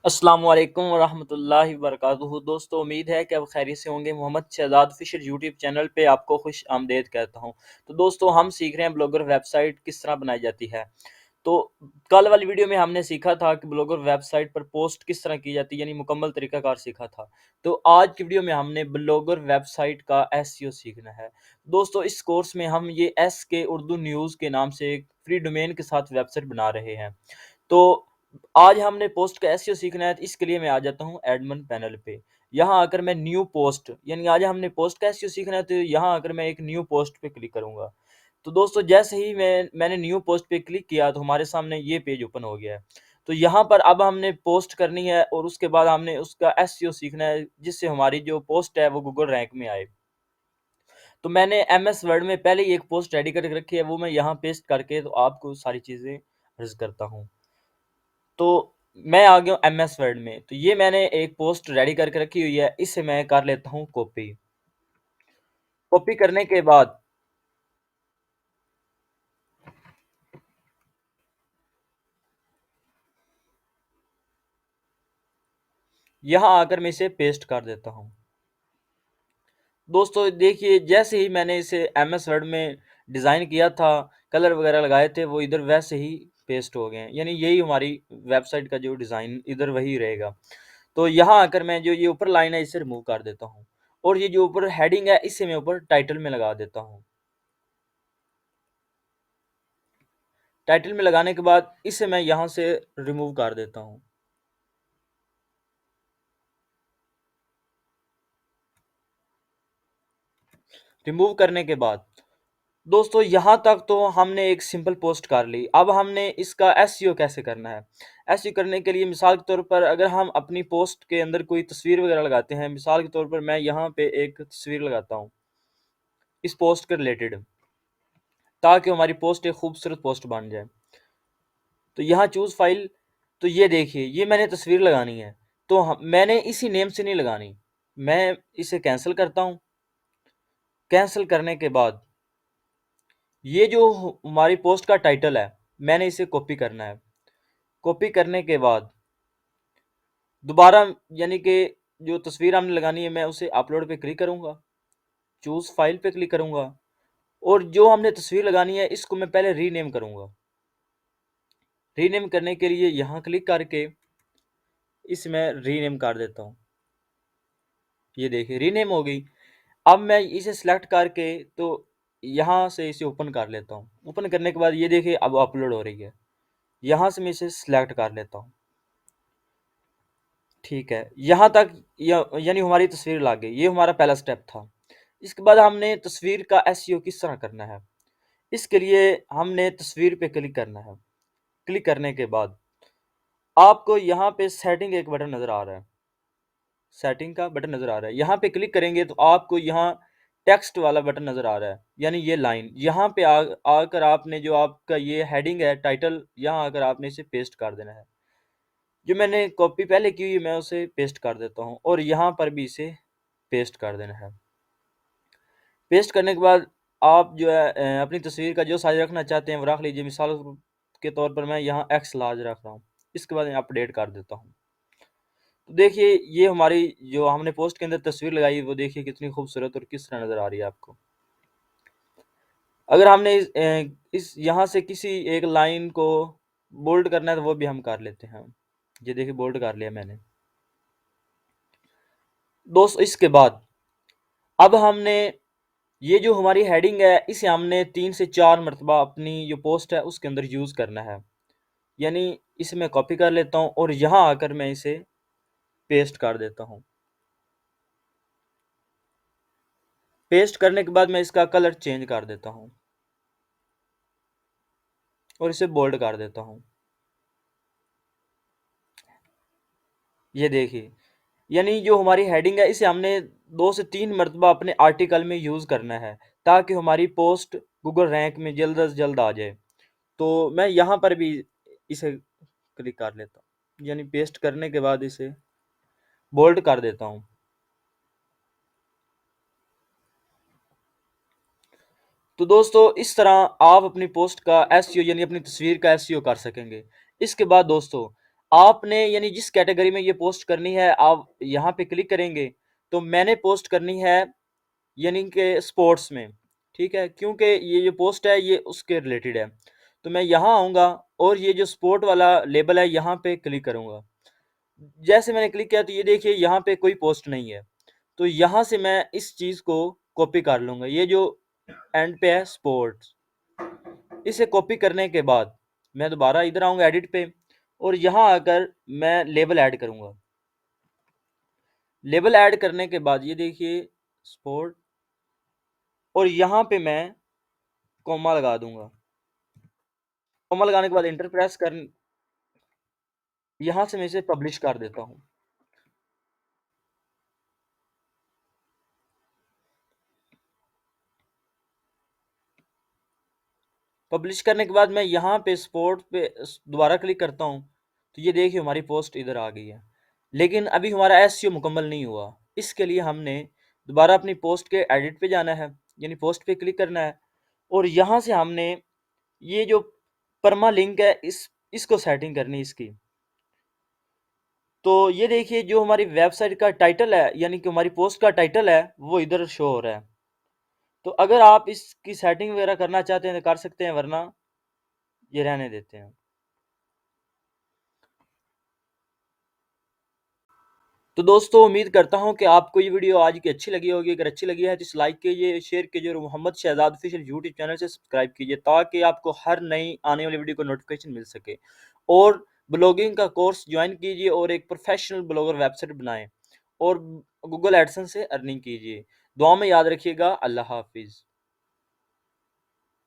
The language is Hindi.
अस्सलाम वालेकुम वरहमतुल्लाहि वबरकातुहू। दोस्तों, उम्मीद है कि आप खैरियत से होंगे। Mohammad Shahzad official YouTube channel पे आपको खुश आमदेद कहता हूँ। तो दोस्तों, हम सीख रहे हैं ब्लॉगर वेबसाइट किस तरह बनाई जाती है। तो कल वाली वीडियो में हमने सीखा था कि ब्लॉगर वेबसाइट पर पोस्ट किस तरह की जाती है, यानी मुकम्मल तरीकाकार सीखा था। तो आज की वीडियो में हमने ब्लॉगर वेबसाइट का एसईओ सीखना है। दोस्तों, इस कोर्स में हम ये एस के उर्दू न्यूज़ के नाम से एक फ्री डोमेन के साथ वेबसाइट बना रहे हैं। तो आज हमने पोस्ट का एसईओ सीखना है, तो इसके लिए मैं आ जाता हूँ एडमिन पैनल पे। यहाँ आकर मैं न्यू पोस्ट, यानी आज हमने पोस्ट का एसईओ सीखना है, तो यहाँ आकर मैं एक न्यू पोस्ट पे क्लिक करूँगा। तो दोस्तों, जैसे ही मैंने न्यू पोस्ट पे क्लिक किया तो हमारे सामने ये पेज ओपन हो गया है। तो यहाँ पर अब हमने पोस्ट करनी है और उसके बाद हमने उसका एसईओ सीखना है, जिससे हमारी जो पोस्ट है वो गूगल रैंक में आए। तो मैंने एमएस वर्ड में पहले ही एक पोस्ट रेडी करके रखी है, वो मैं यहाँ पेस्ट करके तो आपको सारी चीज़ें अर्ज करता हूँ। तो मैं आ गया हूँ एमएस वर्ड में। तो ये मैंने एक पोस्ट रेडी करके रखी हुई है, इसे मैं कर लेता हूँ कॉपी। कॉपी करने के बाद यहाँ आकर मैं इसे पेस्ट कर देता हूँ। दोस्तों देखिए, जैसे ही मैंने इसे एमएस वर्ड में डिज़ाइन किया था, कलर वगैरह लगाए थे, वो इधर वैसे ही पेस्ट हो गए हैं। यानी यही हमारी वेबसाइट का जो डिज़ाइन इधर वही रहेगा। तो यहाँ आकर मैं जो ये ऊपर लाइन है इसे रिमूव कर देता हूँ, और ये जो ऊपर हेडिंग है इसे मैं ऊपर टाइटल में लगा देता हूँ। टाइटल में लगाने के बाद इसे मैं यहाँ से रिमूव कर देता हूँ। रिमूव करने के बाद दोस्तों, यहाँ तक तो हमने एक सिंपल पोस्ट कर ली। अब हमने इसका एसईओ कैसे करना है। एसईओ करने के लिए मिसाल के तौर पर अगर हम अपनी पोस्ट के अंदर कोई तस्वीर वगैरह लगाते हैं, मिसाल के तौर पर मैं यहाँ पे एक तस्वीर लगाता हूँ इस पोस्ट के रिलेटेड, ताकि हमारी पोस्ट एक खूबसूरत पोस्ट बन जाए। तो यहाँ चूज़ फाइल, तो ये देखिए, ये मैंने तस्वीर लगानी है। तो मैंने इसी नेम से नहीं लगानी, मैं इसे कैंसिल करता हूँ। कैंसिल करने के बाद ये जो हमारी पोस्ट का टाइटल है, मैंने इसे कॉपी करना है। कॉपी करने के बाद दोबारा, यानी कि जो तस्वीर हमने लगानी है, मैं उसे अपलोड पे क्लिक करूँगा, चूज़ फाइल पे क्लिक करूँगा, और जो हमने तस्वीर लगानी है इसको मैं पहले रीनेम करूँगा। रीनेम करने के लिए यहाँ क्लिक करके इसे मैं रीनेम कर देता हूँ। ये देखिए, रीनेम हो गई। अब मैं इसे सिलेक्ट करके तो यहाँ से इसे ओपन कर लेता हूँ। ओपन करने के बाद ये देखिए, अब अपलोड हो रही है। यहाँ से मैं इसे सिलेक्ट कर लेता हूँ। ठीक है, यहाँ तक यानी हमारी तस्वीर लग गई। ये हमारा पहला स्टेप था। इसके बाद हमने तस्वीर का एसईओ किस तरह करना है, इसके लिए हमने तस्वीर पे क्लिक करना है। क्लिक करने के बाद आपको यहाँ पे सेटिंग एक बटन नज़र आ रहा है, सेटिंग का बटन नज़र आ रहा है। यहाँ पे क्लिक करेंगे तो आपको यहाँ टेक्स्ट वाला बटन नज़र आ रहा है, यानी ये लाइन। यहाँ पे आकर आपने जो आपका ये हेडिंग है, टाइटल, यहाँ आकर आपने इसे पेस्ट कर देना है। जो मैंने कॉपी पहले की हुई मैं उसे पेस्ट कर देता हूँ, और यहाँ पर भी इसे पेस्ट कर देना है। पेस्ट करने के बाद आप जो है अपनी तस्वीर का जो साइज रखना चाहते हैं वो रख लीजिए। मिसाल के तौर पर मैं यहाँ एक्स लार्ज रख रहा हूँ। इसके बाद मैं अपडेट कर देता हूँ। तो देखिए, ये हमारी जो हमने पोस्ट के अंदर तस्वीर लगाई, वो देखिए कितनी खूबसूरत और किस तरह नज़र आ रही है आपको। अगर हमने इस यहाँ से किसी एक लाइन को बोल्ड करना है तो वो भी हम कर लेते हैं। ये देखिए, बोल्ड कर लिया मैंने। दोस्त, इसके बाद अब हमने ये जो हमारी हेडिंग है इसे हमने 3 से 4 मरतबा अपनी जो पोस्ट है उसके अंदर यूज़ करना है। यानी इसे मैं कॉपी कर लेता हूँ और यहाँ आकर मैं इसे पेस्ट कर देता हूँ। पेस्ट करने के बाद मैं इसका कलर चेंज कर देता हूँ और इसे बोल्ड कर देता हूँ। ये देखिए, यानी जो हमारी हेडिंग है इसे हमने 2 से 3 मरतबा अपने आर्टिकल में यूज़ करना है, ताकि हमारी पोस्ट गूगल रैंक में जल्द अज जल्द आ जाए। तो मैं यहाँ पर भी इसे क्लिक कर लेता हूँ, यानी पेस्ट करने के बाद इसे बोल्ड कर देता हूँ। तो दोस्तों, इस तरह आप अपनी पोस्ट का एसईओ, यानी अपनी तस्वीर का एसईओ कर सकेंगे। इसके बाद दोस्तों, आपने यानी जिस कैटेगरी में ये पोस्ट करनी है आप यहाँ पे क्लिक करेंगे। तो मैंने पोस्ट करनी है यानी कि स्पोर्ट्स में, ठीक है, क्योंकि ये जो पोस्ट है ये उसके रिलेटेड है। तो मैं यहाँ आऊँगा और ये जो स्पोर्ट वाला लेबल है यहाँ पे क्लिक करूँगा। जैसे मैंने क्लिक किया तो ये देखिए यहाँ पे कोई पोस्ट नहीं है। तो यहाँ से मैं इस चीज़ को कॉपी कर लूँगा, ये जो एंड पे है स्पोर्ट्स। इसे कॉपी करने के बाद मैं दोबारा इधर आऊँगा एडिट पे और यहाँ आकर मैं लेबल ऐड करूँगा। लेबल ऐड करने के बाद ये देखिए स्पोर्ट, और यहाँ पे मैं कॉमा लगा दूंगा। कॉमा लगाने के बाद इंटर प्रेस कर, यहाँ से मैं इसे पब्लिश कर देता हूँ। पब्लिश करने के बाद मैं यहाँ पे स्पोर्ट पे दोबारा क्लिक करता हूँ तो ये देखिए हमारी पोस्ट इधर आ गई है। लेकिन अभी हमारा एसईओ मुकम्मल नहीं हुआ। इसके लिए हमने दोबारा अपनी पोस्ट के एडिट पे जाना है, यानी पोस्ट पे क्लिक करना है और यहाँ से हमने ये जो परमा लिंक है इसको सेटिंग करनी है इसकी। तो ये देखिए जो हमारी वेबसाइट का टाइटल है यानी कि हमारी पोस्ट का टाइटल है वो इधर शो हो रहा है। तो अगर आप इसकी सेटिंग वगैरह करना चाहते हैं तो कर सकते हैं, वरना ये रहने देते हैं। तो दोस्तों उम्मीद करता हूं कि आपको ये वीडियो आज की अच्छी लगी होगी। अगर अच्छी लगी है तो इस लाइक कीजिए, शेयर कीजिए और Mohammad Shahzad official YouTube channel से सब्सक्राइब कीजिए ताकि आपको हर नई आने वाली वीडियो को नोटिफिकेशन मिल सके। और ब्लॉगिंग का कोर्स ज्वाइन कीजिए और एक प्रोफेशनल ब्लॉगर वेबसाइट बनाएं और गूगल एडसेंस से अर्निंग कीजिए। दुआ में याद रखिएगा। अल्लाह हाफिज़।